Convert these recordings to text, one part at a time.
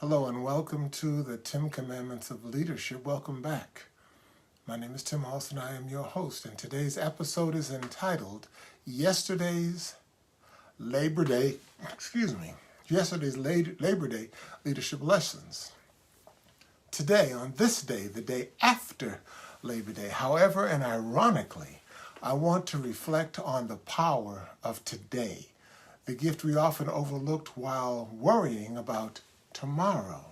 Hello and welcome to the 10 Commandments of Leadership. Welcome back. My name is Tim Halston. I am your host, and today's episode is entitled Yesterday's Labor Day Leadership Lessons. Today, on this day, the day after Labor Day, however, and ironically, I want to reflect on the power of today, the gift we often overlooked while worrying about tomorrow.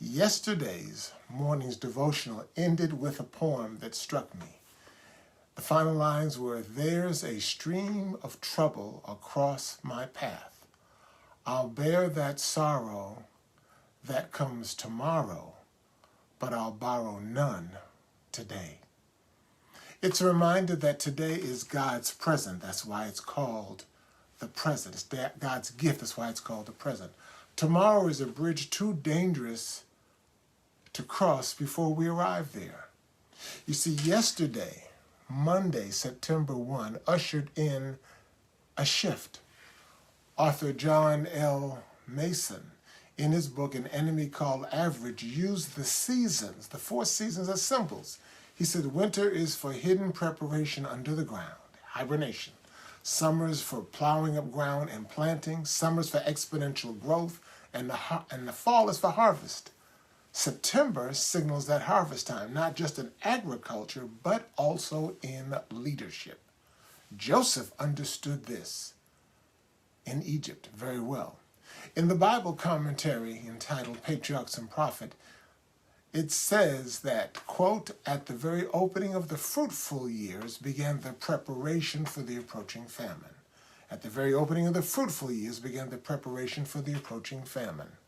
Yesterday's morning's devotional ended with a poem that struck me. The final lines were, "There's a stream of trouble across my path. I'll bear that sorrow that comes tomorrow, but I'll borrow none today." It's a reminder that today is God's present. That's why it's called the present. It's God's gift. That's why it's called the present. Tomorrow is a bridge too dangerous to cross before we arrive there. You see, yesterday, Monday, September 1, ushered in a shift. Author John L. Mason, in his book An Enemy Called Average, used the seasons, the 4 seasons, as symbols. He said winter is for hidden preparation under the ground, hibernation. Summer is for plowing up ground and planting. Summer is for exponential growth, and the fall is for harvest. September signals that harvest time, not just in agriculture, but also in leadership. Joseph understood this in Egypt very well. In the Bible commentary entitled Patriarchs and Prophet, it says that, quote, "At the very opening of the fruitful years began the preparation for the approaching famine." At the very opening of the fruitful years began the preparation for the approaching famine.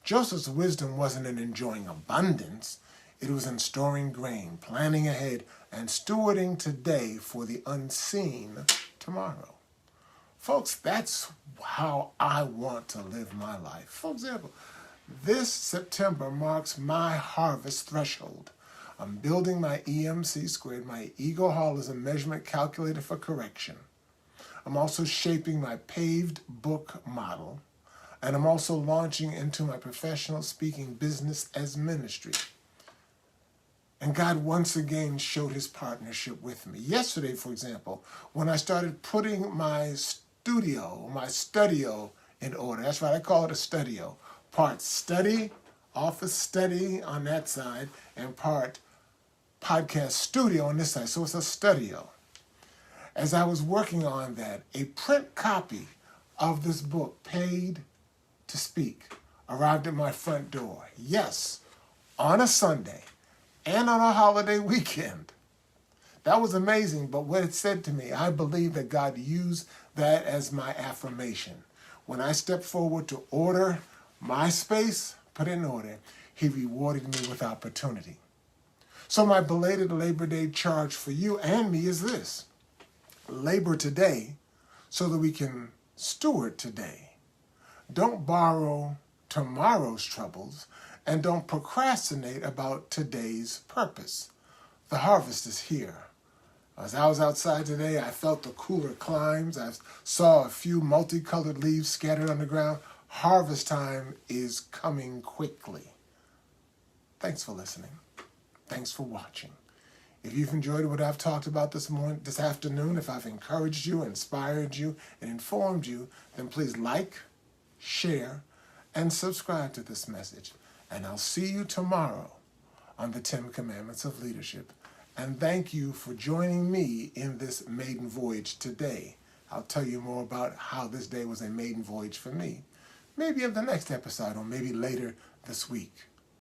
Joseph's wisdom wasn't in enjoying abundance. It was in storing grain, planning ahead, and stewarding today for the unseen tomorrow. Folks, that's how I want to live my life. For example, this September marks my harvest threshold. I'm building my EMC squared, my Ego Hall is a measurement calculator for correction. I'm also shaping my paved book model, and I'm also launching into my professional speaking business as ministry. And God once again showed his partnership with me. Yesterday, for example, when I started putting my studio in order, that's right, I call it a studio. Part study, office study on that side, and part podcast studio on this side. So it's a studio. As I was working on that, a print copy of this book, Paid to Speak, arrived at my front door. Yes, on a Sunday and on a holiday weekend. That was amazing, but what it said to me, I believe that God used that as my affirmation. When I stepped forward to order my space, put it in order, he rewarded me with opportunity. So my belated Labor Day charge for you and me is this: labor today so that we can steward today. Don't borrow tomorrow's troubles, and don't procrastinate about today's purpose. The harvest is here. As I was outside today, I felt the cooler climes. I saw a few multicolored leaves scattered on the ground. Harvest time is coming quickly. Thanks for listening. Thanks for watching. If you've enjoyed what I've talked about this afternoon, if I've encouraged you, inspired you, and informed you, then please like, share, and subscribe to this message. And I'll see you tomorrow on the 10 Commandments of Leadership. And thank you for joining me in this maiden voyage today. I'll tell you more about how this day was a maiden voyage for me. Maybe in the next episode, or maybe later this week.